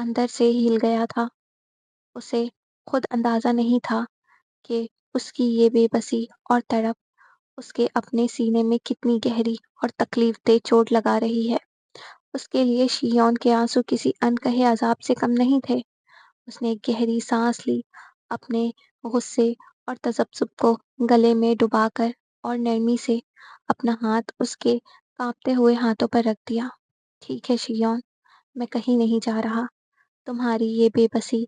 اندر سے ہل گیا تھا۔ اسے خود اندازہ نہیں تھا کہ اس کی یہ بے بسی اور تڑپ اس کے اپنے سینے میں کتنی گہری اور تکلیف دہ چوٹ لگا رہی ہے۔ اس کے لیے شیون کے آنسو کسی انکہے عذاب سے کم نہیں تھے۔ اس نے ایک گہری سانس لی، اپنے غصے اور تذبذب کو گلے میں ڈبا کر اور نرمی سے اپنا ہاتھ اس کے کانپتے ہوئے ہاتھوں پر رکھ دیا۔ ٹھیک ہے شیون، میں کہیں نہیں جا رہا۔ تمہاری یہ بے بسی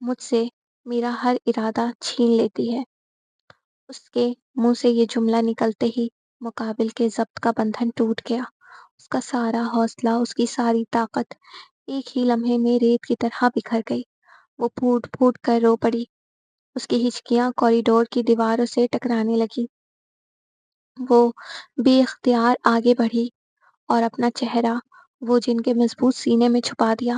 مجھ سے میرا ہر ارادہ چھین لیتی ہے۔ اس کے منہ سے یہ جملہ نکلتے ہی مقابل کے ضبط کا بندھن ٹوٹ گیا۔ اس کا سارا حوصلہ، اس کی ساری طاقت ایک ہی لمحے میں ریت کی طرح بکھر گئی۔ وہ پھوٹ پھوٹ کر رو پڑی۔ اس کی ہچکیاں کوریڈور کی دیواروں سے ٹکرانے لگی۔ وہ بے اختیار آگے بڑھی اور اپنا چہرہ وہ جن کے مضبوط سینے میں چھپا دیا۔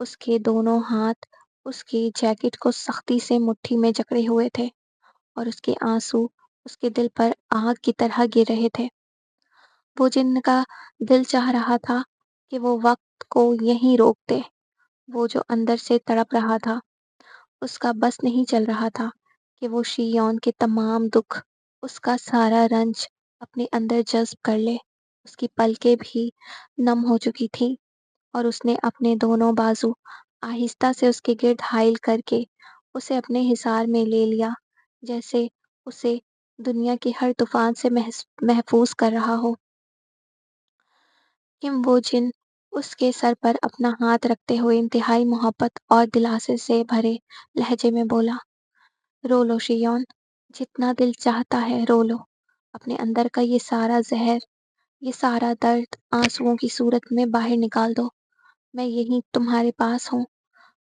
اس کے دونوں ہاتھ اس کی جیکٹ کو سختی سے مٹھی میں جکڑے ہوئے تھے اور اس کے آنسو اس کے دل پر آگ کی طرح گر رہے تھے۔ وہ جن کا دل چاہ رہا تھا کہ وہ وقت کو یہیں روک دے، وہ جو اندر سے تڑپ رہا تھا، اس کا بس نہیں چل رہا تھا کہ وہ شیون کے تمام دکھ، اس کا سارا رنج اپنے اندر جذب کر لے۔ اس کی پلکیں بھی نم ہو چکی تھیں اور اس نے اپنے دونوں بازو آہستہ سے اس کے گرد حائل کر کے اسے اپنے حصار میں لے لیا، جیسے اسے دنیا کے ہر طوفان سے محفوظ کر رہا ہو۔ وہ جن اس کے سر پر اپنا ہاتھ رکھتے ہوئے انتہائی محبت اور دلاسے سے بھرے لہجے میں بولا، رو لو شیون، جتنا دل چاہتا ہے رو لو۔ اپنے اندر کا یہ سارا زہر، یہ سارا درد آنسوؤں کی صورت میں باہر نکال دو۔ میں یہیں تمہارے پاس ہوں،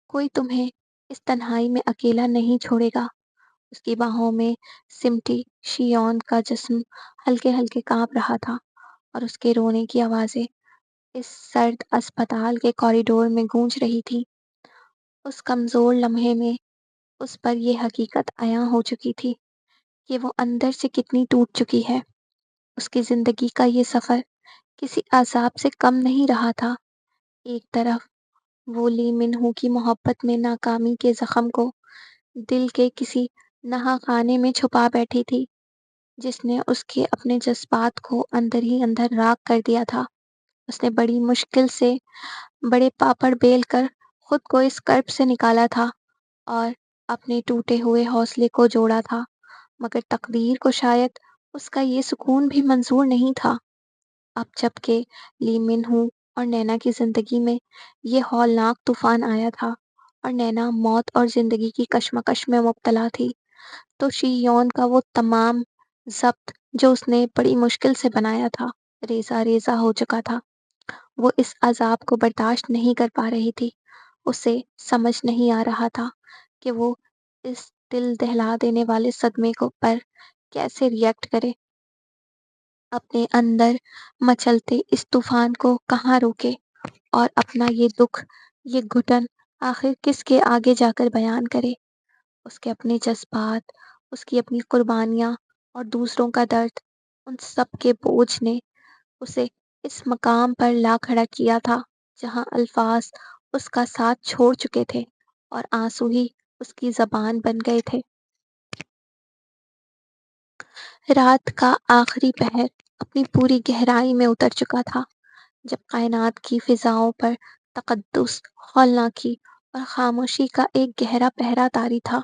کوئی تمہیں اس تنہائی میں اکیلا نہیں چھوڑے گا۔ اس کی باہوں میں سمٹی شیون کا جسم ہلکے ہلکے کانپ رہا تھا اور اس کے رونے کی آوازیں اس سرد اسپتال کے کوریڈور میں گونج رہی تھی۔ اس کمزور لمحے میں اس پر یہ حقیقت عیاں ہو چکی تھی کہ وہ اندر سے کتنی ٹوٹ چکی ہے۔ اس کی زندگی کا یہ سفر کسی عذاب سے کم نہیں رہا تھا۔ ایک طرف وہ لی من ہو کی محبت میں ناکامی کے زخم کو دل کے کسی نہا خانے میں چھپا بیٹھی تھی، جس نے اس کے اپنے جذبات کو اندر ہی اندر راکھ کر دیا تھا۔ اس نے بڑی مشکل سے بڑے پاپڑ بیل کر خود کو اس کرب سے نکالا تھا اور اپنے ٹوٹے ہوئے حوصلے کو جوڑا تھا، مگر تقدیر کو شاید اس کا یہ سکون بھی منظور نہیں تھا۔ اب جب کہ لی من ہو اور نینا کی زندگی میں یہ ہولناک طوفان آیا تھا اور نینا موت اور زندگی کی کشمکش میں مبتلا تھی، تو شی یون کا وہ تمام ضبط جو اس نے بڑی مشکل سے بنایا تھا، ریزہ ریزہ ہو چکا تھا۔ وہ اس عذاب کو برداشت نہیں کر پا رہی تھی۔ اسے سمجھ نہیں آ رہا تھا کہ وہ اس دل دہلا دینے والے صدمے پر کیسے ری ایکٹ کرے، اپنے اندر مچلتے اس طوفان کو کہاں روکے اور اپنا یہ دکھ، یہ گھٹن آخر کس کے آگے جا کر بیان کرے۔ اس کے اپنے جذبات، اس کی اپنی قربانیاں اور دوسروں کا درد، ان سب کے بوجھ نے اسے اس مقام پر لا کھڑا کیا تھا جہاں الفاظ اس کا ساتھ چھوڑ چکے تھے اور آنسو ہی اس کی زبان بن گئے تھے۔ رات کا آخری پہر اپنی پوری گہرائی میں اتر چکا تھا، جب کائنات کی فضاؤں پر تقدس، ہولناکی اور خاموشی کا ایک گہرا پہرا طاری تھا۔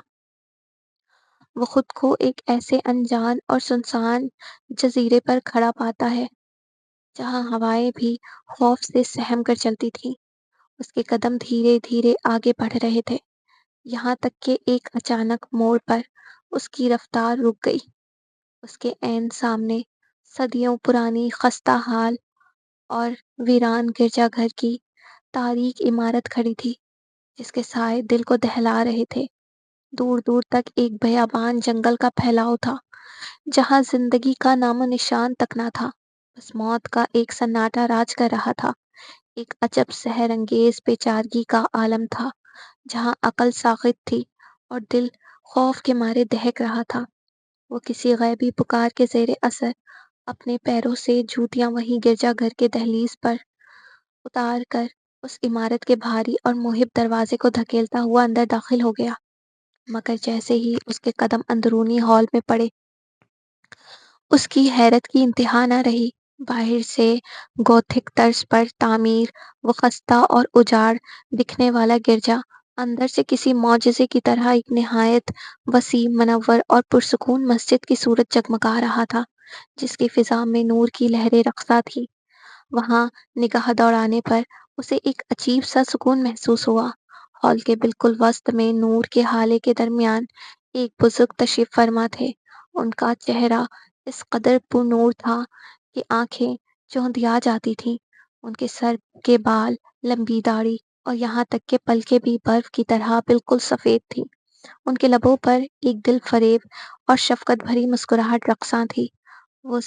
وہ خود کو ایک ایسے انجان اور سنسان جزیرے پر کھڑا پاتا ہے جہاں ہوائیں بھی خوف سے سہم کر چلتی تھیں۔ اس کے قدم دھیرے دھیرے آگے بڑھ رہے تھے، یہاں تک کہ ایک اچانک موڑ پر اس کی رفتار رک گئی۔ اس کے عین سامنے صدیوں پرانی خستہ حال اور ویران گرجا گھر کی تاریک عمارت کھڑی تھی، جس کے سائے دل کو دہلا رہے تھے۔ دور دور تک ایک بیابان جنگل کا پھیلاؤ تھا، جہاں زندگی کا نام و نشان تک نہ تھا، بس موت کا ایک سناٹا راج کر رہا تھا۔ ایک عجب سحر انگیز بے چارگی کا عالم تھا، جہاں عقل ساخت تھی اور دل خوف کے مارے دہک رہا تھا۔ وہ کسی غیبی پکار کے زیر اثر اپنے پیروں سے جوتیاں وہیں گرجا گھر کے دہلیز پر اتار کر اس عمارت کے بھاری اور مہب دروازے کو دھکیلتا ہوا اندر داخل ہو گیا، مگر جیسے ہی اس کے قدم اندرونی ہال میں پڑے، اس کی حیرت کی انتہا نہ رہی۔ باہر سے گوتھک طرز پر تعمیر، وہ خستہ اور اجاڑ دکھنے والا گرجا، اندر سے کسی معجزے کی طرح ایک نہایت وسیع، منور اور پرسکون مسجد کی صورت جگمگا رہا تھا، جس کی فضا میں نور کی لہریں رقصاں تھیں۔ وہاں نگاہ دوڑانے پر اسے ایک عجیب سا سکون محسوس ہوا۔ ہال کے بالکل وسط میں نور کے ہالے کے درمیان ایک بزرگ تشریف فرما تھے۔ ان کا چہرہ اس قدر پر نور تھا کہ آنکھیں چوندھیا جاتی تھیں۔ ان کے سر کے بال، لمبی داڑھی اور یہاں تک کہ پلکیں بھی برف کی طرح بالکل سفید تھیں۔ ان کے لبوں پر ایک دل فریب اور شفقت بھری مسکراہٹ رقصاں تھی۔ وہ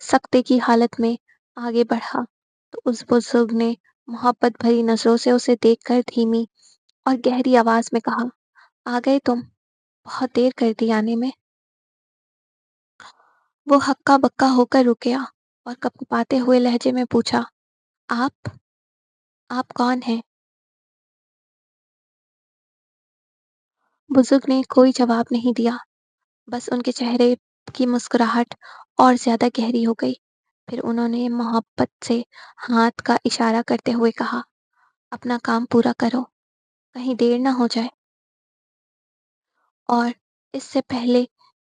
سکتے کی حالت میں آگے بڑھا تو اس بزرگ نے محبت بھری نظروں سے اسے دیکھ کر دھیمی اور گہری آواز میں کہا، آ گئے تم؟ بہت دیر کر دی آنے میں۔ وہ ہکا بکا ہو کر رک گیا اور کپکپاتے ہوئے لہجے میں پوچھا، آپ آپ کون ہیں؟ بزرگ نے کوئی جواب نہیں دیا، بس ان کے چہرے کی مسکراہٹ اور زیادہ گہری ہو گئی۔ پھر انہوں نے محبت سے ہاتھ کا اشارہ کرتے ہوئے کہا، اپنا کام پورا کرو، کہیں دیر نہ ہو جائے۔ اور اس سے پہلے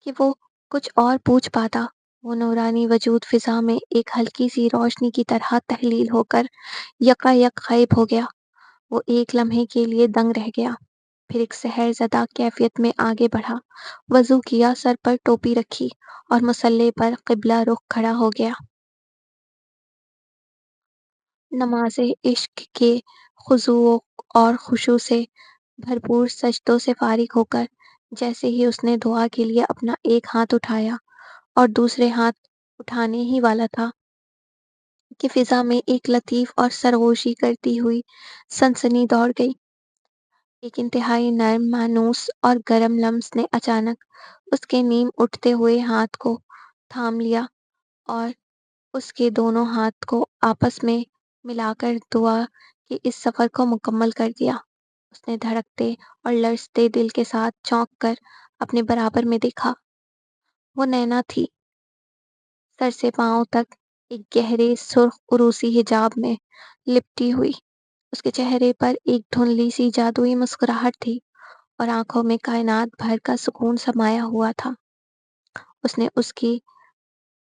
کہ وہ کچھ اور پوچھ پاتا، وہ نورانی وجود فضا میں ایک ہلکی سی روشنی کی طرح تحلیل ہو کر یکا یک غائب ہو گیا۔ وہ ایک لمحے کے لیے دنگ رہ گیا، پھر ایک سحر زدہ کیفیت میں آگے بڑھا، وضو کیا، سر پر ٹوپی رکھی اور مصلے پر قبلہ رخ کھڑا ہو گیا۔ نماز عشق کے خضوع اور خشوع سے بھرپور سجدوں سے فارغ ہو کر جیسے ہی اس نے دعا کے لیے اپنا ایک ہاتھ اٹھایا اور دوسرے ہاتھ اٹھانے ہی والا تھا کہ فضا میں ایک لطیف اور سرگوشی کرتی ہوئی سنسنی دوڑ گئی۔ ایک انتہائی نرم، مانوس اور گرم لمس نے اچانک اس کے نیم اٹھتے ہوئے ہاتھ کو تھام لیا اور اس کے دونوں ہاتھ کو آپس میں ملا کر دعا کے اس سفر کو مکمل کر دیا۔ اس نے دھڑکتے اور لرزتے دل کے ساتھ چونک کر اپنے برابر میں دیکھا۔ وہ نینا تھی، سر سے پاؤں تک ایک گہرے سرخ عروسی حجاب میں لپٹی ہوئی۔ اس کے چہرے پر ایک دھندلی سی جادوئی مسکراہٹ تھی اور آنکھوں میں کائنات بھر کا سکون سمایا ہوا تھا۔ اس نے اس کی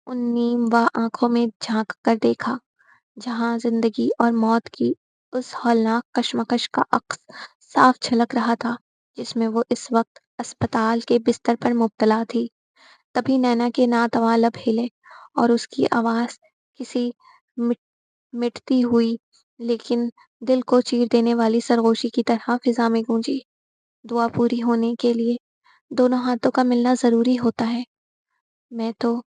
ان نیم و آنکھوں میں جھانک کر دیکھا، جہاں زندگی اور موت کی اس ہولناک کشمکش کا عکس صاف جھلک رہا تھا، جس میں وہ اس وقت اسپتال کے بستر پر مبتلا تھی۔ تبھی نینا کے ناتواں لب ہلے اور اس کی آواز کسی مٹتی ہوئی لیکن دل کو چیر دینے والی سرگوشی کی طرح فضا میں گونجی، دعا پوری ہونے کے لیے دونوں ہاتھوں کا ملنا ضروری ہوتا ہے۔ میں تو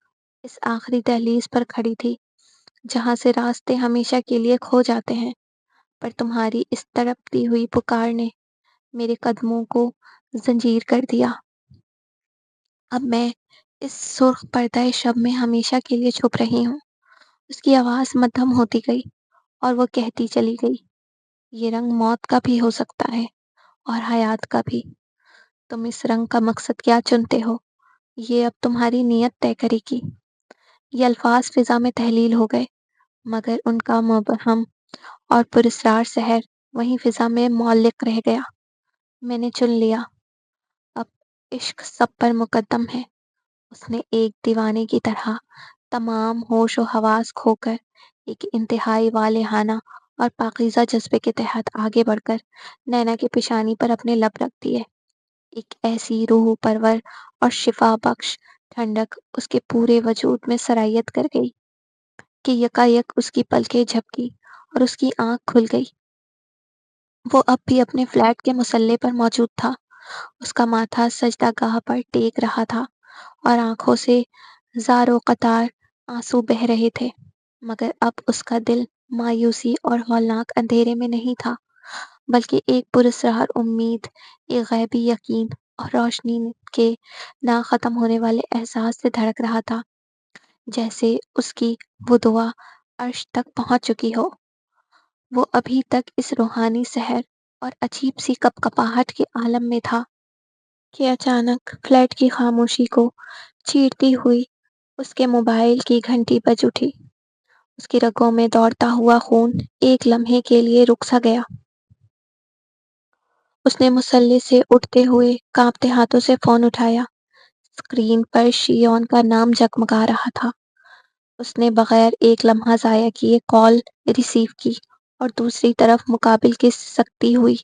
اس آخری دہلیز پر کھڑی تھی جہاں سے راستے ہمیشہ کے لیے کھو جاتے ہیں، پر تمہاری اس تڑپتی ہوئی پکار نے میرے قدموں کو زنجیر کر دیا۔ اب میں اس سرخ پردہ شب میں ہمیشہ کے لیے چھپ رہی ہوں۔ اس کی آواز مدھم ہوتی گئی اور وہ کہتی چلی گئی، یہ رنگ موت کا بھی ہو سکتا ہے اور حیات کا بھی۔ تم اس رنگ کا مقصد کیا چنتے ہو، یہ اب تمہاری نیت طے کرے گی۔ یہ الفاظ فضا میں تحلیل ہو گئے، مگر ان کا مبہم اور پراسرار سحر وہیں فضا میں معلق رہ گیا۔ میں نے چن لیا، اب عشق سب پر مقدم ہے۔ اس نے ایک دیوانے کی طرح تمام ہوش و حواس کھو کر ایک انتہائی والہانہ اور پاکیزہ جذبے کے تحت آگے بڑھ کر نینا کی پیشانی پر اپنے لب رکھ دیے۔ ایک ایسی روح پرور اور شفا بخش ٹھنڈک اس کے پورے وجود میں سرایت کر گئی کہ یکا یک اس کی پلکیں جھپکی اور اس کی آنکھ کھل گئی۔ وہ اب بھی اپنے فلیٹ کے مصلے پر موجود تھا۔ اس کا ماتھا سجدہ گاہ پر ٹیک رہا تھا اور آنکھوں سے زار و قطار آنسو بہہ رہے تھے، مگر اب اس کا دل مایوسی اور ہولناک اندھیرے میں نہیں تھا، بلکہ ایک پراسرار امید، ایک غیبی یقین اور روشنی کے نہ ختم ہونے والے احساس سے دھڑک رہا تھا، جیسے اس کی وہ دعا عرش تک پہنچ چکی ہو۔ وہ ابھی تک اس روحانی سحر اور عجیب سی کپکپاہٹ کے عالم میں تھا کہ اچانک فلیٹ کی خاموشی کو چیرتی ہوئی اس کے موبائل کی گھنٹی بج اٹھی۔ اس کی رگوں میں دوڑتا ہوا خون ایک لمحے کے لیے رک سا گیا۔ اس نے مسلح سے اٹھتے ہوئے کانپتے ہاتھوں سے فون اٹھایا۔ اسکرین پر شیون کا نام جگمگا رہا تھا۔ اس نے بغیر ایک لمحہ ضائع کیے کال ریسیو کی اور دوسری طرف مقابل کی سکتی ہوئی،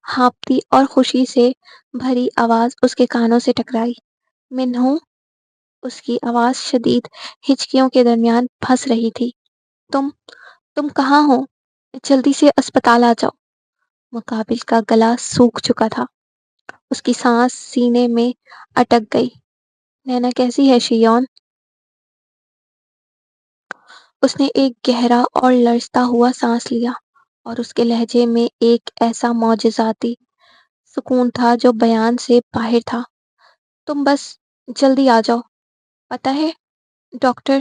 ہانپتی اور خوشی سے بھری آواز اس کے کانوں سے ٹکرائی۔ منہو، اس کی آواز شدید ہچکیوں کے درمیان پھنس رہی تھی۔ تم تم کہاں ہو؟ جلدی سے اسپتال آ جاؤ۔ مقابل کا گلا سوکھ چکا تھا۔ اس کی سانس سینے میں اٹک گئی۔ نینا کیسی ہے شیون؟ اس نے ایک گہرا اور لرزتا ہوا سانس لیا اور اس کے لہجے میں ایک ایسا معجزاتی سکون تھا جو بیان سے باہر تھا۔ تم بس جلدی آ جاؤ۔ پتہ ہے، ڈاکٹر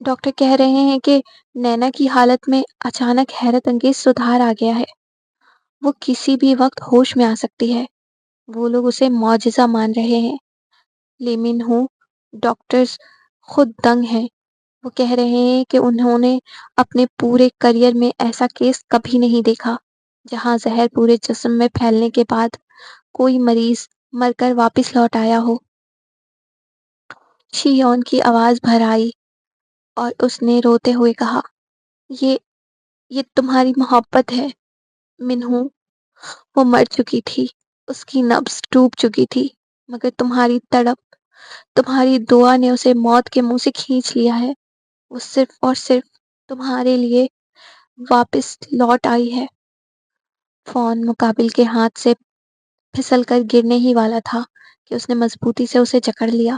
ڈاکٹر کہہ رہے ہیں کہ نینا کی حالت میں اچانک حیرت انگیز سدھار آ گیا ہے۔ وہ کسی بھی وقت ہوش میں آ سکتی ہے۔ وہ لوگ اسے معجزہ مان رہے ہیں، لیکن ڈاکٹرز خود دنگ ہیں۔ وہ کہہ رہے ہیں کہ انہوں نے اپنے پورے کیریئر میں ایسا کیس کبھی نہیں دیکھا جہاں زہر پورے جسم میں پھیلنے کے بعد کوئی مریض مر کر واپس لوٹ آیا ہو۔ شیون کی آواز بھر آئی اور اس نے روتے ہوئے کہا، یہ یہ تمہاری محبت ہے منہو۔ وہ مر چکی تھی، اس کی نبض ڈوب چکی تھی، مگر تمہاری تڑپ، تمہاری دعا نے اسے موت کے منہ سے کھینچ لیا ہے۔ وہ صرف اور صرف تمہارے لیے واپس لوٹ آئی ہے۔ فون مقابل کے ہاتھ سے پھسل کر گرنے ہی والا تھا کہ اس نے مضبوطی سے اسے جکڑ لیا۔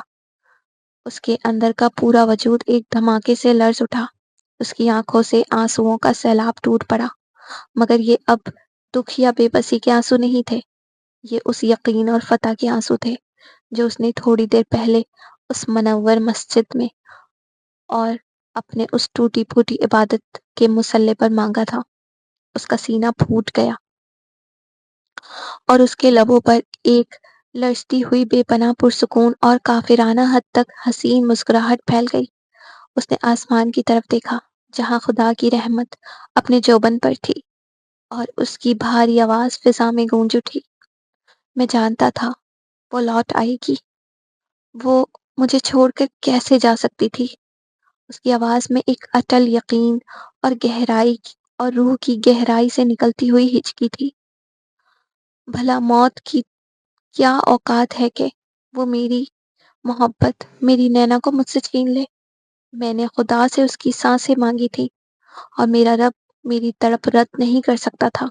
اس کے اندر کا پورا وجود ایک دھماکے سے لرز اٹھا۔ اس کی آنکھوں سے آنسوؤں کا سیلاب ٹوٹ پڑا، مگر یہ اب دکھ یا بے بسی کے آنسو نہیں تھے۔ یہ اس یقین اور فتح کے آنسو تھے جو اس نے تھوڑی دیر پہلے اس منور مسجد میں اور اپنے اس ٹوٹی پھوٹی عبادت کے مصلے پر مانگا تھا۔ اس کا سینہ پھوٹ گیا اور اس کے لبوں پر ایک لرزتی ہوئی بے پناہ پرسکون اور کافرانہ حد تک حسین مسکراہٹ پھیل گئی۔ اس نے آسمان کی طرف دیکھا جہاں خدا کی رحمت اپنے جوبن پر تھی اور اس کی بھاری آواز فضا میں گونج اٹھی۔ میں جانتا تھا وہ لوٹ آئے گی۔ وہ مجھے چھوڑ کر کیسے جا سکتی تھی؟ اس کی آواز میں ایک اٹل یقین اور گہرائی اور روح کی گہرائی سے نکلتی ہوئی ہچکی تھی۔ بھلا موت کی کیا اوقات ہے کہ وہ میری محبت، میری نینا کو مجھ سے چھین لے؟ میں نے خدا سے اس کی سانسیں مانگی تھی اور میرا رب میری تڑپ رد نہیں کر سکتا تھا۔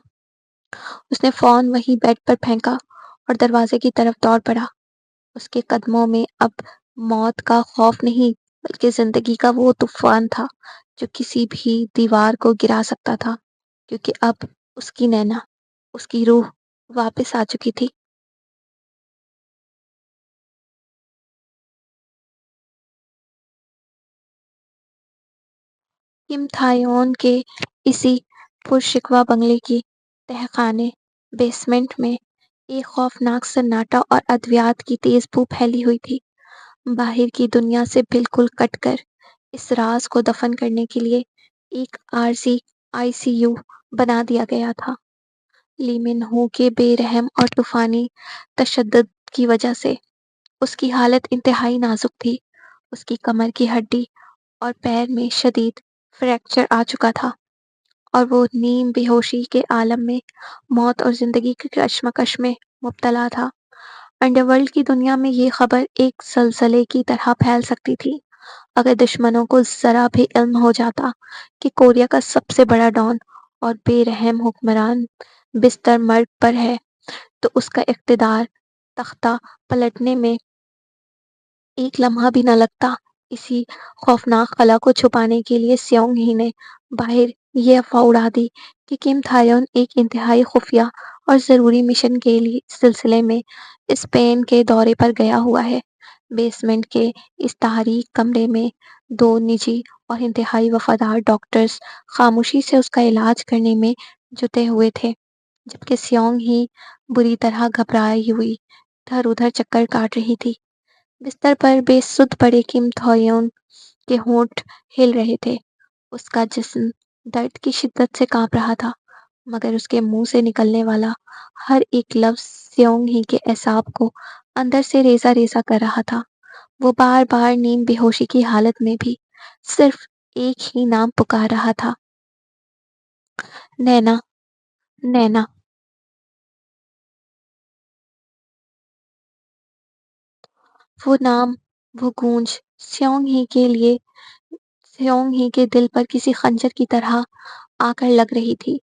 اس نے فون وہیں بیڈ پر پھینکا اور دروازے کی طرف دوڑ پڑا۔ اس کے قدموں میں اب موت کا خوف نہیں بلکہ زندگی کا وہ طوفان تھا جو کسی بھی دیوار کو گرا سکتا تھا، کیونکہ اب اس کی نینا، اس کی روح واپس آ چکی تھی۔ کم تھایون کے اسی پرشکوہ بنگلے کی تہخانے بیسمنٹ میں ایک خوفناک سناٹا اور ادویات کی تیز بو پھیلی ہوئی تھی۔ باہر کی دنیا سے بالکل کٹ کر اس راز کو دفن کرنے کے لیے ایک عارضی ICU بنا دیا گیا تھا۔ لی من ہو کے بے رحم اور طوفانی تشدد کی وجہ سے اس کی حالت انتہائی نازک تھی۔ اس کی کمر کی ہڈی اور پیر میں شدید فریکچر آ چکا تھا اور وہ نیم بے ہوشی کے عالم میں موت اور زندگی کی کشمکش میں مبتلا تھا۔ انڈر ورلڈ کی دنیا میں یہ خبر ایک زلزلے کی طرح پھیل سکتی تھی اگر دشمنوں کو ذرا بھی علم ہو جاتا کہ کوریا کا سب سے بڑا ڈان اور بے رحم حکمران بستر مرگ پر ہے، تو اس کا اقتدار تختہ پلٹنے میں ایک لمحہ بھی نہ لگتا۔ اسی خوفناک خلا کو چھپانے کے لیے سیونگ ہی نے باہر یہ افواہ اڑا دی کہ کم تھایون ایک انتہائی خفیہ اور ضروری مشن کے سلسلے میں اسپین کے دورے پر گیا ہوا ہے۔ بیسمنٹ کے اس تاریک کمرے میں 2 نجی اور انتہائی وفادار ڈاکٹرز خاموشی سے اس کا علاج کرنے میں جٹے ہوئے تھے، جبکہ سیونگ ہی بری طرح گھبرائی ہوئی ادھر ادھر چکر کاٹ رہی تھی۔ بستر پر بے سدھ پڑے کم تھیون کے ہونٹ ہل رہے تھے۔ اس کا جسم درد کی شدت سے کانپ رہا تھا، مگر اس کے منہ سے نکلنے والا ہر ایک لفظ سیونگ ہی کے اعصاب کو اندر سے ریزہ ریزہ کر رہا تھا۔ وہ بار بار نیم بے ہوشی کی حالت میں بھی صرف ایک ہی نام پکار رہا تھا، نینا، نینا۔ وہ نام، وہ گونج سیونگ ہی کے دل پر کسی خنجر کی طرح آ کر لگ رہی تھی۔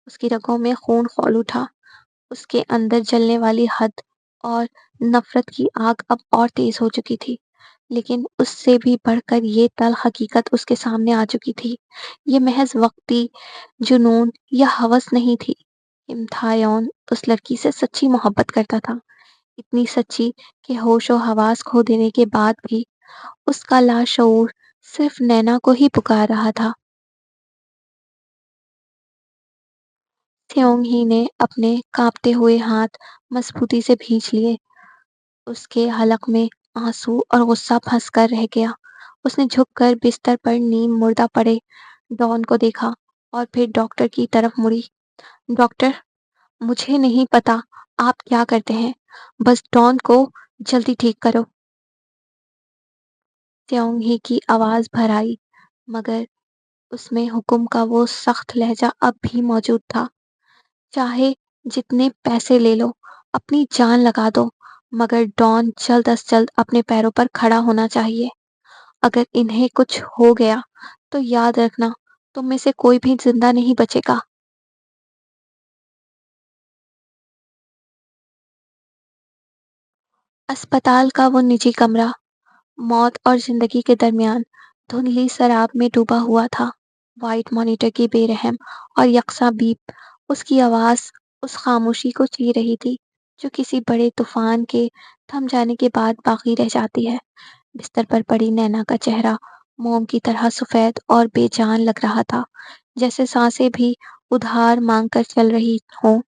اس کی رگوں میں خون کھول اٹھا، اس کے اندر جلنے والی حد اور نفرت کی آگ اب اور تیز ہو چکی تھی، لیکن اس سے بھی بڑھ کر یہ تلخ حقیقت اس کے سامنے آ چکی تھی۔ یہ محض وقتی جنون یا ہوس نہیں تھی۔ کم تھایون اس لڑکی سے سچی محبت کرتا تھا، اتنی سچی کہ ہوش و حواس کھو دینے کے بعد بھی اس کا لاشعور صرف نینا کو ہی پکار رہا تھا۔ سیونگ ہی نے اپنے کانپتے ہوئے ہاتھ مضبوطی سے بھینچ لیے۔ اس کے حلق میں آنسو اور غصہ پھنس کر رہ گیا۔ اس نے جھک کر بستر پر نیم مردہ پڑے ڈان کو دیکھا اور پھر ڈاکٹر کی طرف مڑی۔ ڈاکٹر، مجھے نہیں پتا آپ کیا کرتے ہیں، بس ڈان کو جلدی ٹھیک کرو۔ سیونگ ہی کی آواز بھر آئی، مگر اس میں حکم کا وہ سخت لہجہ اب بھی موجود تھا۔ چاہے جتنے پیسے لے لو، اپنی جان لگا دو، مگر ڈان جلد از جلد اپنے پیروں پر کھڑا ہونا چاہیے۔ اگر انہیں کچھ ہو گیا تو یاد رکھنا تم میں سے کوئی بھی زندہ نہیں بچے گا۔ اسپتال کا وہ نجی کمرہ موت اور زندگی کے درمیان دھندلی سراب میں ڈوبا ہوا تھا۔ وائٹ مانیٹر کی بے رحم اور یکساں بیپ اس کی آواز اس خاموشی کو چیر رہی تھی جو کسی بڑے طوفان کے تھم جانے کے بعد باقی رہ جاتی ہے۔ بستر پر پڑی نینا کا چہرہ موم کی طرح سفید اور بے جان لگ رہا تھا، جیسے سانسیں بھی ادھار مانگ کر چل رہی ہوں۔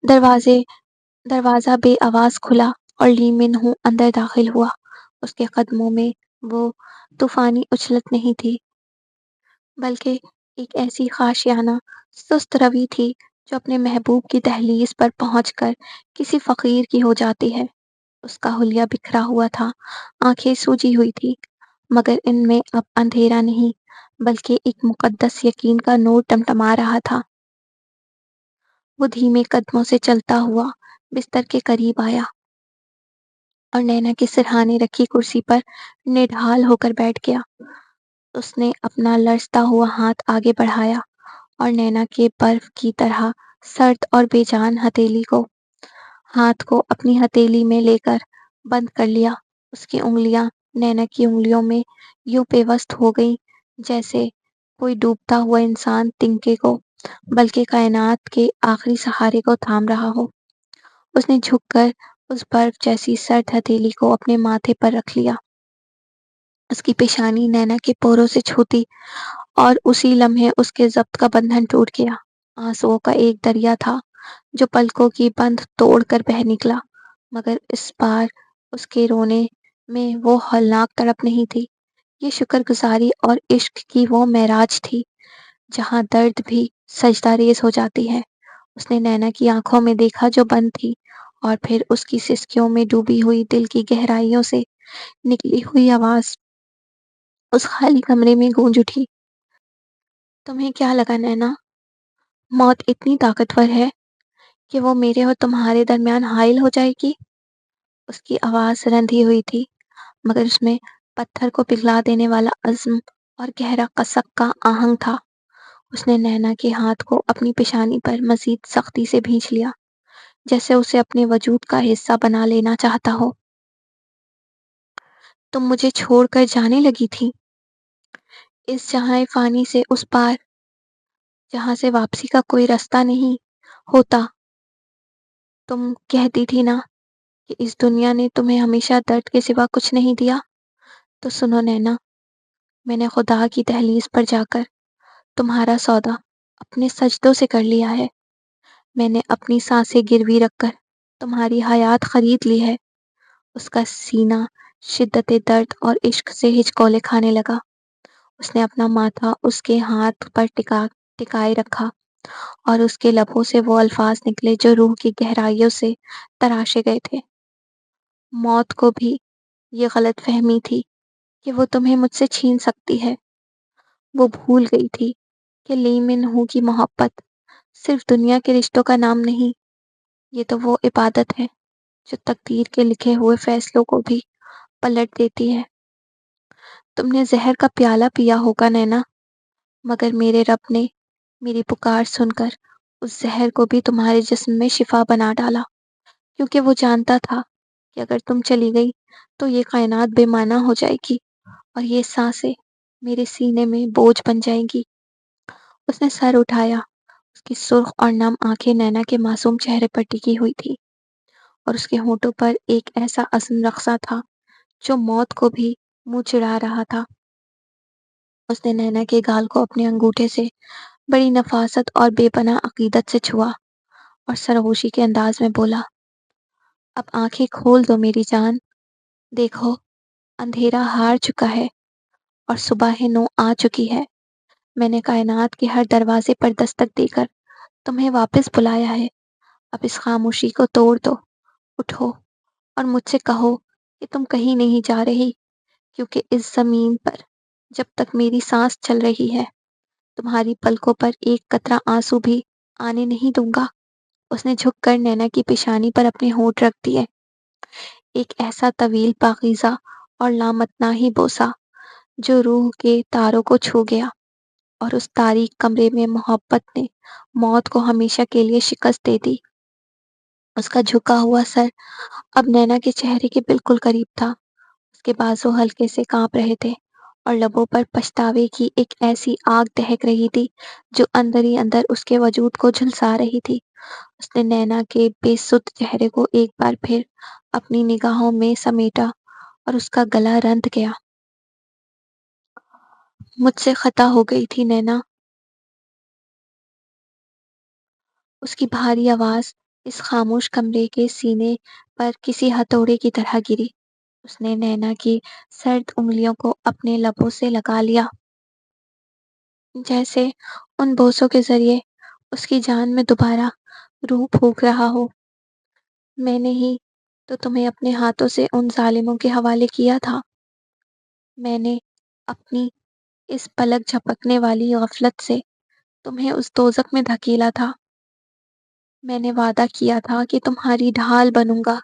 دروازے دروازہ بے آواز کھلا اور لی من ہو اندر داخل ہوا۔ اس کے قدموں میں وہ طوفانی اچھلت نہیں تھی، بلکہ ایک ایسی خاشیانہ سست روی تھی جو اپنے محبوب کی دہلیز پر پہنچ کر کسی فقیر کی ہو جاتی ہے۔ اس کا حلیہ بکھرا ہوا تھا، آنکھیں سوجی ہوئی تھی، مگر ان میں اب اندھیرا نہیں بلکہ ایک مقدس یقین کا نور ٹمٹما رہا تھا۔ وہ دھیمے قدموں سے چلتا ہوا بستر کے قریب آیا اور نینا کی سرہانے رکھی کرسی پر نڈھال ہو کر بیٹھ گیا۔ اس نے اپنا لرزتا ہوا ہاتھ آگے بڑھایا اور نینا کے برف کی طرح سرد اور بے جان ہاتھ کو اپنی ہتھیلی میں لے کر بند کر لیا۔ اس کی انگلیاں نینا کی انگلیوں میں یوں پیوست ہو گئیں جیسے کوئی ڈوبتا ہوا انسان تنکے کو بلکہ کائنات کے آخری سہارے کو تھام رہا ہو۔ اس نے جھک کر اس برف جیسی سرد ہتھیلی کو اپنے ماتھے پر رکھ لیا۔ اس کی پیشانی نینا کے پوروں سے چھوتی اور اسی لمحے اس کے ضبط کا بندھن ٹوٹ گیا۔ آنسوؤں کا ایک دریا تھا جو پلکوں کی بند توڑ کر بہہ نکلا، مگر اس بار اس کے رونے میں وہ ہولناک تڑپ نہیں تھی۔ یہ شکر گزاری اور عشق کی وہ معراج تھی جہاں درد بھی سجدہ ریز ہو جاتی ہے۔ اس نے نینا کی آنکھوں میں دیکھا جو بند تھی، اور پھر اس کی سسکیوں میں ڈوبی ہوئی دل کی گہرائیوں سے نکلی ہوئی آواز اس خالی کمرے میں گونج اٹھی۔ تمہیں کیا لگا نینا؟ موت اتنی طاقتور ہے کہ وہ میرے اور تمہارے درمیان حائل ہو جائے گی؟ اس کی آواز رندھی ہوئی تھی، مگر اس میں پتھر کو پگھلا دینے والا عزم اور گہرا قصب کا آہنگ تھا۔ اس نے نینا کے ہاتھ کو اپنی پیشانی پر مزید سختی سے بھینچ لیا، جیسے اسے اپنے وجود کا حصہ بنا لینا چاہتا ہو۔ تم مجھے چھوڑ کر جانے لگی تھی، اس جہاں فانی سے اس پار، جہاں سے واپسی کا کوئی رستہ نہیں ہوتا۔ تم کہتی تھی نا کہ اس دنیا نے تمہیں ہمیشہ درد کے سوا کچھ نہیں دیا۔ تو سنو نینا، میں نے خدا کی دہلیز پر جا کر تمہارا سودا اپنے سجدوں سے کر لیا ہے۔ میں نے اپنی سانسیں گروی رکھ کر تمہاری حیات خرید لی ہے۔ اس کا سینہ شدت درد اور عشق سے ہچکولے کھانے لگا۔ اس نے اپنا ماتھا اس کے ہاتھ پر ٹکائے رکھا اور اس کے لبوں سے وہ الفاظ نکلے جو روح کی گہرائیوں سے تراشے گئے تھے۔ موت کو بھی یہ غلط فہمی تھی کہ وہ تمہیں مجھ سے چھین سکتی ہے۔ وہ بھول گئی تھی کہ لیمن ہوں کی محبت صرف دنیا کے رشتوں کا نام نہیں، یہ تو وہ عبادت ہے جو تقدیر کے لکھے ہوئے فیصلوں کو بھی پلٹ دیتی ہے۔ تم نے زہر کا پیالہ پیا ہوگا نینا، مگر میرے رب نے میری پکار سن کر اس زہر کو بھی تمہارے جسم میں شفا بنا ڈالا، کیونکہ وہ جانتا تھا کہ اگر تم چلی گئی تو یہ کائنات بے معنی ہو جائے گی اور یہ سانسیں میرے سینے میں بوجھ بن جائیں گی۔ اس نے سر اٹھایا۔ اس کی سرخ اور نم آنکھیں نینا کے معصوم چہرے پر ٹکی ہوئی تھی اور اس کے ہونٹوں پر ایک ایسا عزم رقصہ تھا جو موت کو بھی منہ چڑھا رہا تھا۔ اس نے نینا کے گال کو اپنے انگوٹھے سے بڑی نفاست اور بے پناہ عقیدت سے چھوا اور سرگوشی کے انداز میں بولا، اب آنکھیں کھول دو میری جان، دیکھو اندھیرا ہار چکا ہے اور صبح نو آ چکی ہے۔ میں نے کائنات کے ہر دروازے پر دستک دے کر تمہیں واپس بلایا ہے۔ اب اس خاموشی کو توڑ دو، اٹھو اور مجھ سے کہو کہ تم کہیں نہیں جا رہی، کیونکہ اس زمین پر جب تک میری سانس چل رہی ہے تمہاری پلکوں پر ایک قطرہ آنسو بھی آنے نہیں دوں گا۔ اس نے جھک کر نینا کی پیشانی پر اپنے ہونٹ رکھ دیے، ایک ایسا طویل پاکیزہ اور لامتناہی بوسہ جو روح کے تاروں کو چھو گیا، اور اس تاریک کمرے میں محبت نے موت کو ہمیشہ کے لیے شکست دے دی۔ اس کا جھکا ہوا سر اب نینا کے چہرے کے بالکل قریب تھا۔ اس کے بازو ہلکے سے کانپ رہے تھے اور لبوں پر پچھتاوے کی ایک ایسی آگ دہک رہی تھی جو اندر ہی اندر اس کے وجود کو جھلسا رہی تھی۔ اس نے نینا کے بے سدھ چہرے کو ایک بار پھر اپنی نگاہوں میں سمیٹا اور اس کا گلا رند گیا۔ مجھ سے خطا ہو گئی تھی نینا۔ اس کی بھاری آواز اس خاموش کمرے کے سینے پر کسی ہتھوڑے کی طرح گری۔ اس نے نینا کی سرد انگلیوں کو اپنے لبوں سے لگا لیا، جیسے ان بوسوں کے ذریعے اس کی جان میں دوبارہ روح پھونک رہا ہو۔ میں نے ہی تو تمہیں اپنے ہاتھوں سے ان ظالموں کے حوالے کیا تھا۔ میں نے اپنی اس پلک جھپکنے والی غفلت سے تمہیں اس دوزخ میں دھکیلا تھا۔ میں نے وعدہ کیا تھا کہ تمہاری ڈھال بنوں گا،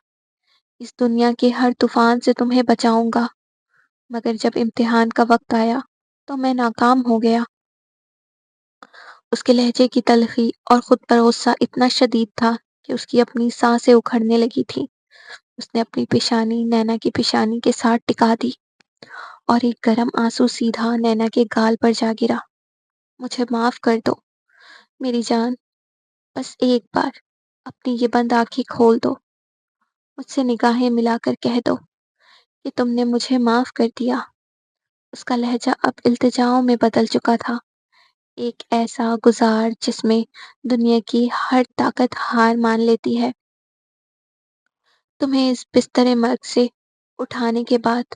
اس دنیا کے ہر طوفان سے تمہیں بچاؤں گا، مگر جب امتحان کا وقت آیا تو میں ناکام ہو گیا۔ اس کے لہجے کی تلخی اور خود پر غصہ اتنا شدید تھا کہ اس کی اپنی سانسیں اکھڑنے لگی تھیں۔ اس نے اپنی پیشانی نینا کی پیشانی کے ساتھ ٹکا دی اور ایک گرم آنسو سیدھا نینا کے گال پر جا گرا۔ مجھے معاف کر دو میری جان، بس ایک بار اپنی یہ بند آنکھیں کھول دو، مجھ سے نگاہیں ملا کر کہہ دو کہ تم نے مجھے معاف کر دیا۔ اس کا لہجہ اب التجاؤں میں بدل چکا تھا، ایک ایسا گزار جس میں دنیا کی ہر طاقت ہار مان لیتی ہے۔ تمہیں اس بستر مرگ سے اٹھانے کے بعد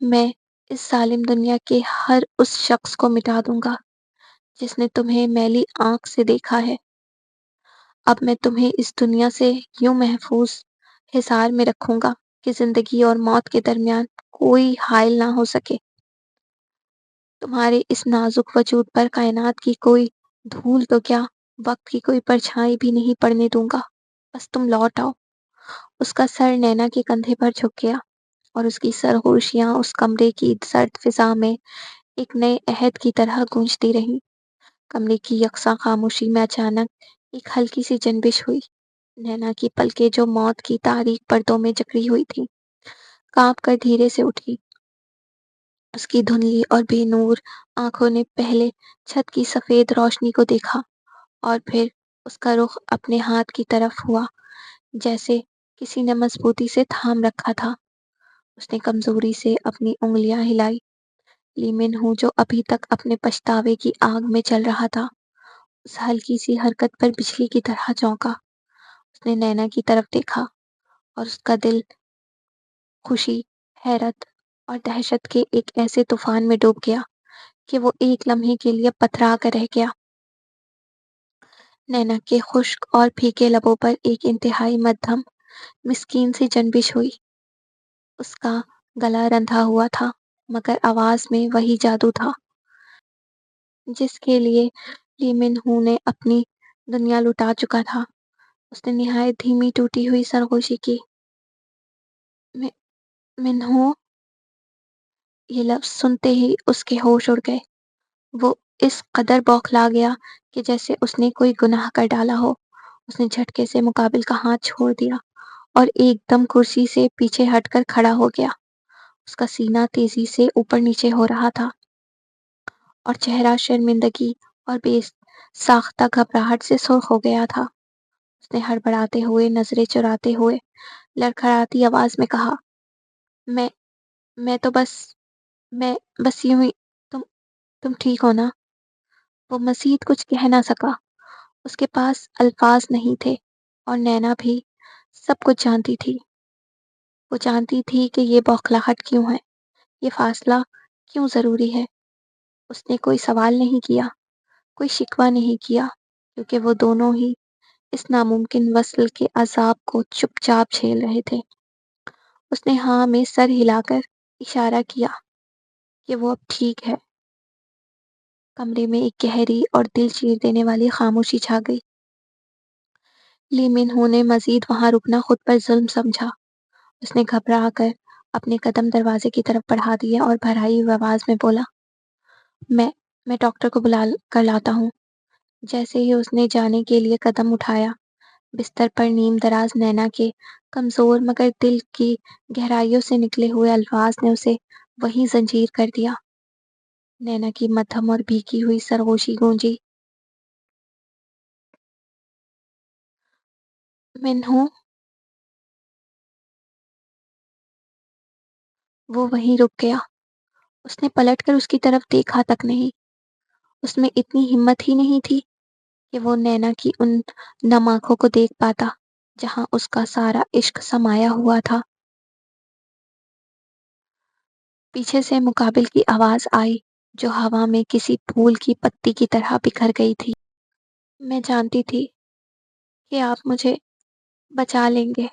میں اس ظالم دنیا کے ہر اس شخص کو مٹا دوں گا جس نے تمہیں میلی آنکھ سے دیکھا ہے۔ اب میں تمہیں اس دنیا سے یوں محفوظ حصار میں رکھوں گا کہ زندگی اور موت کے درمیان کوئی حائل نہ ہو سکے۔ تمہارے اس نازک وجود پر کائنات کی کوئی دھول تو کیا، وقت کی کوئی پرچھائی بھی نہیں پڑنے دوں گا، بس تم لوٹ آؤ۔ اس کا سر نینا کے کندھے پر جھک گیا اور اس کی سرگوشیاں اس کمرے کی سرد فضا میں ایک نئے عہد کی طرح گونجتی رہیں۔ کمرے کی یکساں خاموشی میں اچانک ایک ہلکی سی جنبش ہوئی۔ نینا کی پلکیں جو موت کی تاریک پردوں میں جکڑی ہوئی تھیں، کانپ کر دھیرے سے اٹھی۔ اس کی دھندلی اور بے نور آنکھوں نے پہلے چھت کی سفید روشنی کو دیکھا اور پھر اس کا رخ اپنے ہاتھ کی طرف ہوا جیسے کسی نے مضبوطی سے تھام رکھا تھا۔ اس نے کمزوری سے اپنی انگلیاں ہلائی، لی من ہو جو ابھی تک اپنے پچھتاوے کی آگ میں چل رہا تھا، اس ہلکی سی حرکت پر بجلی کی طرح چونکا۔ اس نے نینا کی طرف دیکھا اور اس کا دل خوشی، حیرت اور دہشت کے ایک ایسے طوفان میں ڈوب گیا کہ وہ ایک لمحے کے لیے پتھرا کر رہ گیا۔ نینا کے خشک اور پھیکے لبوں پر ایک انتہائی مدھم، مسکین سی جنبش ہوئی۔ اس کا گلا رندھا ہوا تھا، مگر آواز میں وہی جادو تھا جس کے لیے لی من ہو نے اپنی دنیا لٹا چکا تھا۔ اس نے نہایت دھیمی ٹوٹی ہوئی سرگوشی کی، "میں- من ہو"۔ یہ لفظ سنتے ہی اس کے ہوش اڑ گئے۔ وہ اس قدر بوکھلا گیا کہ جیسے اس نے کوئی گناہ کر ڈالا ہو۔ اس نے جھٹکے سے مقابل کا ہاتھ چھوڑ دیا اور ایک دم کرسی سے پیچھے ہٹ کر کھڑا ہو گیا۔ اس کا سینہ تیزی سے اوپر نیچے ہو رہا تھا اور چہرہ شرمندگی اور بے ساختہ گھبراہٹ سے سرخ ہو گیا تھا۔ اس نے ہڑبڑاتے ہوئے، نظریں چراتے ہوئے، لڑکھڑاتی آواز میں کہا، میں میں تو میں بس یوں ہی، تم تم ٹھیک ہو نا؟ وہ مزید کچھ کہہ نہ سکا۔ اس کے پاس الفاظ نہیں تھے، اور نینا بھی سب کچھ جانتی تھی۔ وہ جانتی تھی کہ یہ بوکھلاہٹ کیوں ہے، یہ فاصلہ کیوں ضروری ہے۔ اس نے کوئی سوال نہیں کیا، کوئی شکوہ نہیں کیا، کیونکہ وہ دونوں ہی اس ناممکن وصل کے عذاب کو چپ چاپ جھیل رہے تھے۔ اس نے ہاں میں سر ہلا کر اشارہ کیا کہ وہ اب ٹھیک ہے۔ کمرے میں ایک گہری اور دل چیر دینے والی خاموشی چھا گئی۔ لی من ہو نے مزید وہاں رکنا خود پر ظلم سمجھا۔ اس نے گھبرا کر اپنے قدم دروازے کی طرف بڑھا دیے اور بھرائی ہوئی آواز میں بولا، میں ڈاکٹر کو بلا کر لاتا ہوں۔ جیسے ہی اس نے جانے کے لیے قدم اٹھایا، بستر پر نیم دراز نینا کے کمزور مگر دل کی گہرائیوں سے نکلے ہوئے الفاظ نے اسے وہیں زنجیر کر دیا۔ نینا کی مدھم اور بھیگی ہوئی سرگوشی گونجی، من ہو۔ وہ وہیں رک گیا۔ اس نے پلٹ کر اس کی طرف دیکھا تک نہیں۔ اس میں اتنی ہمت ہی نہیں تھی کہ وہ نینا کی ان نم آنکھوں کو دیکھ پاتا جہاں اس کا سارا عشق سمایا ہوا تھا۔ پیچھے سے مقابل کی آواز آئی جو ہوا میں کسی پھول کی پتی کی طرح بکھر گئی تھی، میں جانتی تھی کہ آپ مجھے بچا لیں گے۔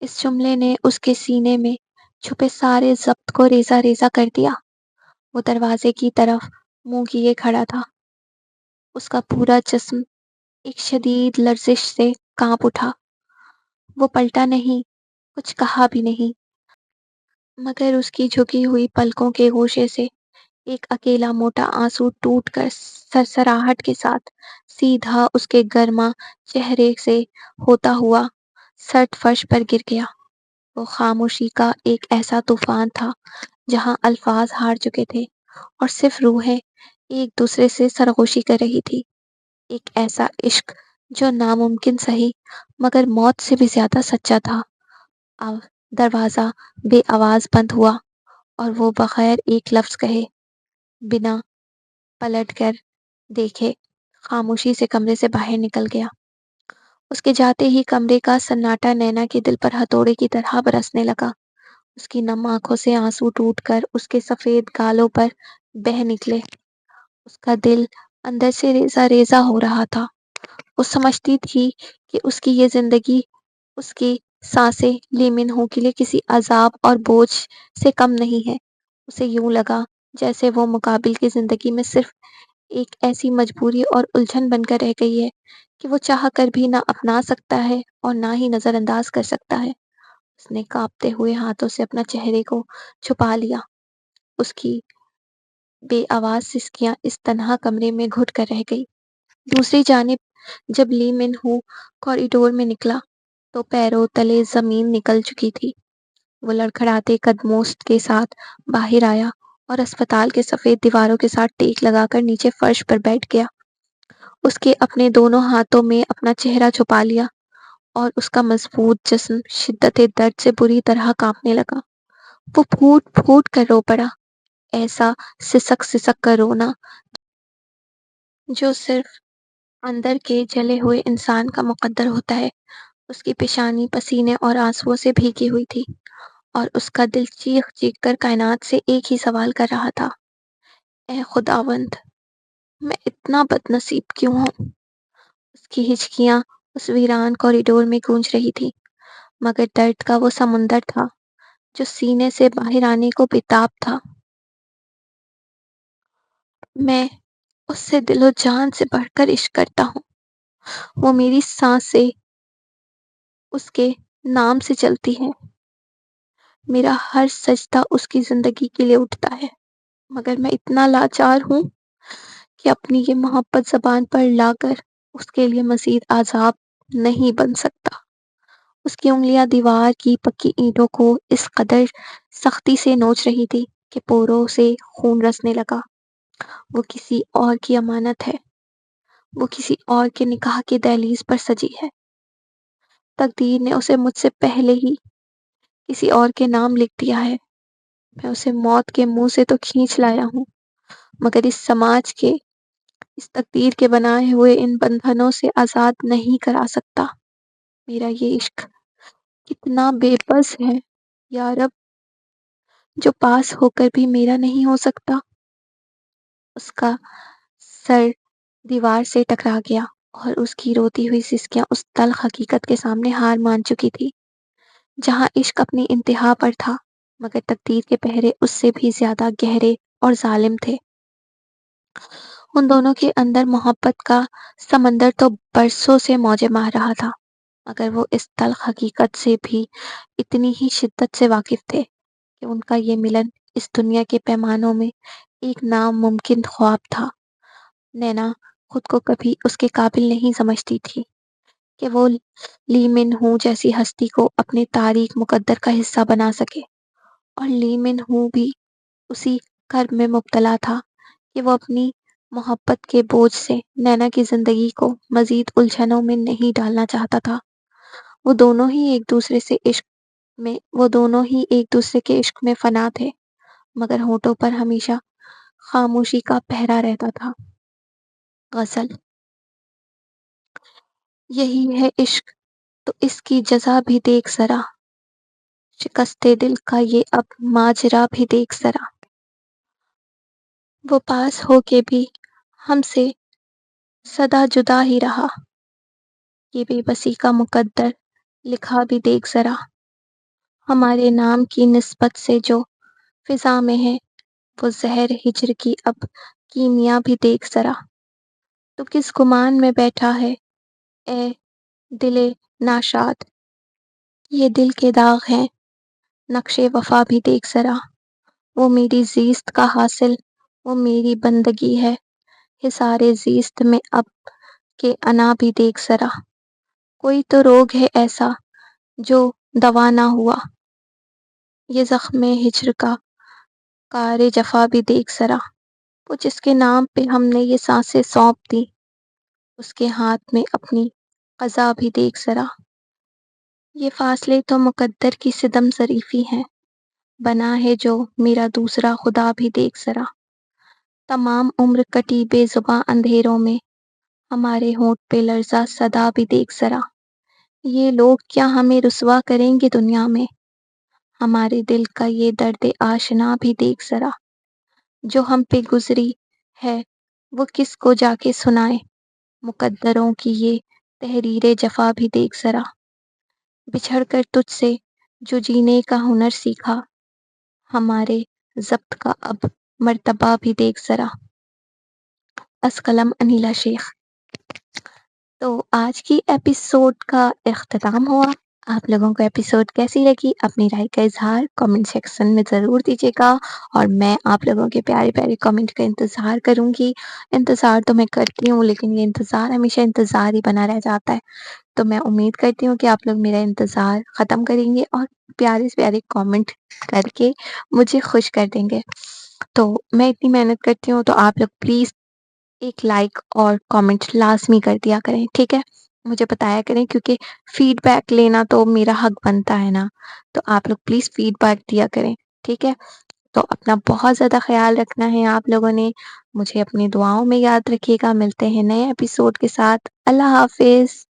اس جملے نے اس کے سینے میں چھپے سارے ضبط کو ریزہ ریزہ کر دیا۔ وہ دروازے کی طرف منہ کیے کھڑا تھا۔ اس کا پورا جسم ایک شدید لرزش سے کانپ اٹھا۔ وہ پلٹا نہیں، کچھ کہا بھی نہیں، مگر اس کی جھکی ہوئی پلکوں کے گوشے سے ایک اکیلا موٹا آنسو ٹوٹ کر سرسراہٹ کے ساتھ سیدھا اس کے گرما چہرے سے ہوتا ہوا سرد فرش پر گر گیا۔ وہ خاموشی کا ایک ایسا طوفان تھا جہاں الفاظ ہار چکے تھے اور صرف روحیں ایک دوسرے سے سرگوشی کر رہی تھی۔ ایک ایسا عشق جو ناممکن سہی مگر موت سے بھی زیادہ سچا تھا۔ اب دروازہ بے آواز بند ہوا اور وہ بغیر ایک لفظ کہے، بنا پلٹ کر دیکھے، خاموشی سے کمرے سے باہر نکل گیا۔ اس کے جاتے ہی کمرے کا سناٹا نینا کے دل پر ہتھوڑے کی طرح برسنے لگا۔ اس کی نم آنکھوں سے آنسو ٹوٹ کر اس کے سفید گالوں پر بہہ نکلے۔ اس کا دل اندر سے ریزہ ریزہ ہو رہا تھا۔ وہ سمجھتی تھی کہ اس کی یہ زندگی، اس کی سانسیں لی من ہو کے لیے کسی عذاب اور بوجھ سے کم نہیں ہے۔ اسے یوں لگا جیسے وہ مقابل کی زندگی میں صرف ایک ایسی مجبوری اور الجھن بن کر رہ گئی ہے کہ وہ چاہ کر بھی نہ اپنا سکتا ہے اور نہ ہی نظر انداز کر سکتا ہے۔ اس نے کانپتے ہوئے ہاتھوں سے اپنا چہرے کو چھپا لیا۔ اس کی بے آواز سسکیاں اس تنہا کمرے میں گھٹ کر رہ گئی۔ دوسری جانب جب لی من ہو کوریڈور میں نکلا تو پیروں تلے زمین نکل چکی تھی۔ وہ لڑکھڑاتے قدموں کے ساتھ باہر آیا اور اسپتال کے سفید دیواروں کے ساتھ ٹیک لگا کر نیچے فرش پر بیٹھ گیا۔ اس کے اپنے دونوں ہاتھوں میں اپنا چہرہ چھپا لیا اور اس کا مضبوط جسم شدت درد سے بری طرح کانپنے لگا۔ وہ پھوٹ پھوٹ کر رو پڑا، ایسا سسک سسک کر رونا جو صرف اندر کے جلے ہوئے انسان کا مقدر ہوتا ہے۔ اس کی پیشانی پسینے اور آنسوؤں سے بھیگی ہوئی تھی، اور اس کا دل چیخ چیخ کر کائنات سے ایک ہی سوال کر رہا تھا: اے خداوند، میں اتنا بد نصیب کیوں ہوں؟ اس کی ہچکیاں اس ویران کوریڈور میں گونج رہی تھی، مگر درد کا وہ سمندر تھا جو سینے سے باہر آنے کو بےتاب تھا۔ میں اس سے دل و جان سے بڑھ کر عشق کرتا ہوں۔ وہ میری سانسیں اس کے نام سے چلتی ہیں، میرا ہر سجدہ اس کی زندگی کے لیے اٹھتا ہے، مگر میں اتنا لاچار ہوں کہ اپنی یہ محبت زبان پر لا کر اس کے لیے مزید عذاب نہیں بن سکتا۔ اس کی انگلیاں دیوار کی پکی اینٹوں کو اس قدر سختی سے نوچ رہی تھی کہ پوروں سے خون رسنے لگا۔ وہ کسی اور کی امانت ہے، وہ کسی اور کے نکاح کی دہلیز پر سجی ہے۔ تقدیر نے اسے مجھ سے پہلے ہی کسی اور کے نام لکھ دیا ہے۔ میں اسے موت کے منہ سے تو کھینچ لایا ہوں، مگر اس سماج کے، اس تقدیر کے بنائے ہوئے ان بندھنوں سے آزاد نہیں کرا سکتا۔ میرا یہ عشق کتنا بے بس ہے یا رب، جو پاس ہو کر بھی میرا نہیں ہو سکتا۔ اس کا سر دیوار سے ٹکرا گیا اور اس کی روتی ہوئی سسکیاں اس تلخ حقیقت کے سامنے ہار مان چکی تھی۔ جہاں عشق اپنی انتہا پر تھا، مگر تقدیر کے پہرے اس سے بھی زیادہ گہرے اور ظالم تھے۔ ان دونوں کے اندر محبت کا سمندر تو برسوں سے موجیں مار رہا تھا، مگر وہ اس تلخ حقیقت سے بھی اتنی ہی شدت سے واقف تھے کہ ان کا یہ ملن اس دنیا کے پیمانوں میں ایک ناممکن خواب تھا۔ نینا خود کو کبھی اس کے قابل نہیں سمجھتی تھی کہ وہ لی من ہو جیسی ہستی کو اپنے تاریک مقدر کا حصہ بنا سکے، اور لی من ہو بھی اسی کرب میں مبتلا تھا کہ وہ اپنی محبت کے بوجھ سے نینا کی زندگی کو مزید الجھنوں میں نہیں ڈالنا چاہتا تھا۔ وہ دونوں ہی ایک دوسرے کے عشق میں فنا تھے، مگر ہونٹوں پر ہمیشہ خاموشی کا پہرا رہتا تھا۔ غزل: یہی ہے عشق تو اس کی جزا بھی دیکھ ذرا، شکستِ دل کا یہ اب ماجرا بھی دیکھ ذرا۔ وہ پاس ہو کے بھی ہم سے سدا جدا ہی رہا، یہ بے بسی کا مقدر لکھا بھی دیکھ ذرا۔ ہمارے نام کی نسبت سے جو فضا میں ہے، وہ زہر ہجر کی اب کیمیا بھی دیکھ ذرا۔ تو کس گمان میں بیٹھا ہے اے دل ناشاد، یہ دل کے داغ ہیں نقشِ وفا بھی دیکھ ذرا۔ وہ میری زیست کا حاصل، وہ میری بندگی ہے، حصارِ زیست میں اب کے انا بھی دیکھ ذرا۔ کوئی تو روگ ہے ایسا جو دوا نہ ہوا، یہ زخم ہجر کا کارِ جفا بھی دیکھ ذرا۔ وہ جس کے نام پہ ہم نے یہ سانسیں سونپ دی، اس کے ہاتھ میں اپنی قضا بھی دیکھ ذرا۔ یہ فاصلے تو مقدر کی صدم ظریفی ہیں، بنا ہے جو میرا دوسرا خدا بھی دیکھ ذرا۔ تمام عمر کٹی بے زباں اندھیروں میں، ہمارے ہونٹ پہ لرزا صدا بھی دیکھ ذرا۔ یہ لوگ کیا ہمیں رسوا کریں گے دنیا میں، ہمارے دل کا یہ درد آشنا بھی دیکھ ذرا۔ جو ہم پہ گزری ہے وہ کس کو جا کے سنائے، مقدروں کی یہ تحریر جفا بھی دیکھ ذرا۔ بچھڑ کر تجھ سے جو جینے کا ہنر سیکھا، ہمارے ضبط کا اب مرتبہ بھی دیکھ ذرا۔ از قلم انیلا شیخ۔ تو آج کی ایپیسوڈ کا اختتام ہوا۔ آپ لوگوں کو ایپیسوڈ کیسی لگی؟ اپنی رائے کا اظہار کامنٹ سیکشن میں ضرور دیجیے گا، اور میں آپ لوگوں کے پیارے پیارے کامنٹ کا انتظار کروں گی۔ انتظار تو میں کرتی ہوں، لیکن یہ انتظار ہمیشہ انتظار ہی بنا رہ جاتا ہے۔ تو میں امید کرتی ہوں کہ آپ لوگ میرا انتظار ختم کریں گے اور پیارے سے پیارے کامنٹ کر کے مجھے خوش کر دیں گے۔ تو میں اتنی محنت کرتی ہوں، تو آپ لوگ پلیز ایک لائک اور کامنٹ لازمی کر دیا کریں، ٹھیک ہے؟ مجھے بتایا کریں، کیونکہ فیڈ بیک لینا تو میرا حق بنتا ہے نا۔ تو آپ لوگ پلیز فیڈ بیک دیا کریں، ٹھیک ہے؟ تو اپنا بہت زیادہ خیال رکھنا ہے آپ لوگوں نے، مجھے اپنی دعاؤں میں یاد رکھیے گا، ملتے ہیں نئے ایپیسوڈ کے ساتھ، اللہ حافظ۔